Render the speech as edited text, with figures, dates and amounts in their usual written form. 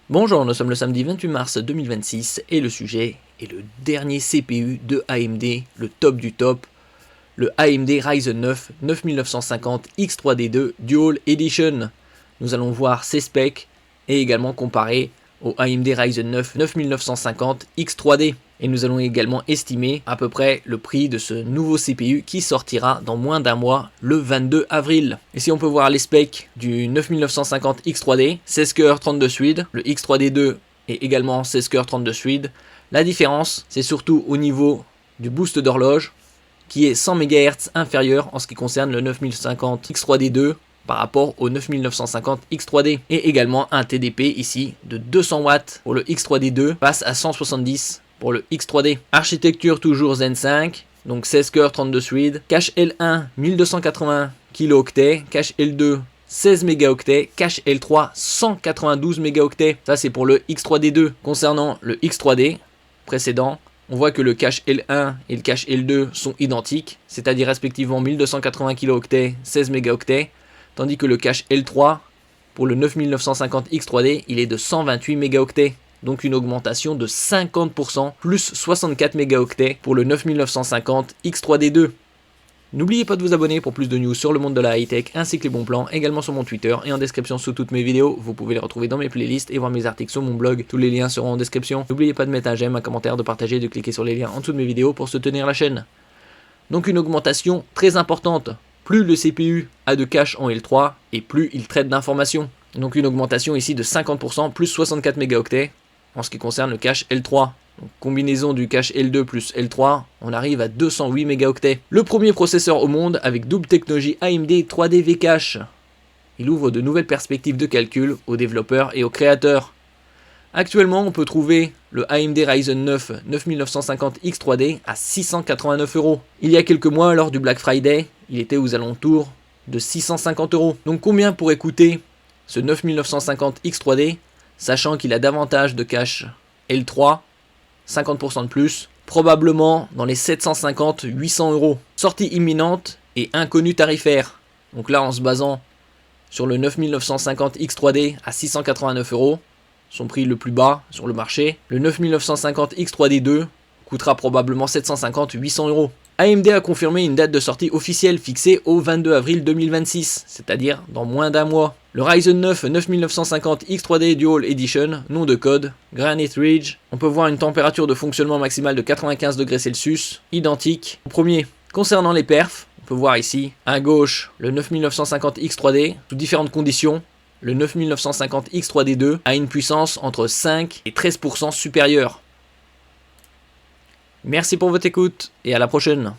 Bonjour, nous sommes le samedi 28 mars 2026 et le sujet est le dernier CPU de AMD, le top du top, le AMD Ryzen 9 9950 X3D2 Dual Edition. Nous allons voir ses specs et également comparer au AMD Ryzen 9 9950 X3D. Et nous allons également estimer à peu près le prix de ce nouveau CPU qui sortira dans moins d'un mois, le 22 avril. Et si on peut voir les specs du 9950 X3D, 16 cœurs 32 threads, le X3D2 est également 16 cœurs 32 threads. La différence, c'est surtout au niveau du boost d'horloge, qui est 100 MHz inférieur en ce qui concerne le 9050 X3D2 par rapport au 9950 X3D. Et également un TDP ici de 200 watts pour le X3D2 passe à 170 pour le X3D. Architecture toujours Zen 5, donc 16 cœurs 32 threads, cache L1 1280 kilo-octets, cache L2 16 mégaoctets, cache L3 192 mégaoctets. Ça c'est pour le X3D2. Concernant le X3D précédent, on voit que le cache L1 et le cache L2 sont identiques, c'est-à-dire respectivement 1280 kilo-octets, 16 mégaoctets, tandis que le cache L3 pour le 9950 X3D, il est de 128 mégaoctets. Donc une augmentation de 50%, plus 64 mégaoctets pour le 9950 X3D2. N'oubliez pas de vous abonner pour plus de news sur le monde de la high-tech ainsi que les bons plans, également sur mon Twitter et en description sous toutes mes vidéos. Vous pouvez les retrouver dans mes playlists et voir mes articles sur mon blog. Tous les liens seront en description. N'oubliez pas de mettre un j'aime, un commentaire, de partager et de cliquer sur les liens en dessous de mes vidéos pour soutenir la chaîne. Donc une augmentation très importante. Plus le CPU a de cache en L3 et plus il traite d'informations. Donc une augmentation ici de 50%, plus 64 mégaoctets. En ce qui concerne le cache L3, donc combinaison du cache L2 plus L3, on arrive à 208 mégaoctets. Le premier processeur au monde avec double technologie AMD 3D V-Cache. Il ouvre de nouvelles perspectives de calcul aux développeurs et aux créateurs. Actuellement, on peut trouver le AMD Ryzen 9 9950 X3D à 689 €. Il y a quelques mois, lors du Black Friday, il était aux alentours de 650 €. Donc combien pourrait coûter ce 9950 X3D, sachant qu'il a davantage de cache L3, 50% de plus, probablement dans les 750-800 €. Sortie imminente et inconnue tarifaire. Donc là, en se basant sur le 9950 X3D à 689 €, son prix le plus bas sur le marché, le 9950 X3D2 coûtera probablement 750-800 €. AMD a confirmé une date de sortie officielle fixée au 22 avril 2026, c'est-à-dire dans moins d'un mois. Le Ryzen 9 9950 X3D Dual Edition, nom de code, Granite Ridge. On peut voir une température de fonctionnement maximale de 95 degrés Celsius, identique au premier. Concernant les perfs, on peut voir ici, à gauche, le 9950 X3D, sous différentes conditions. Le 9950 X3D2 a une puissance entre 5 et 13% supérieure. Merci pour votre écoute et à la prochaine.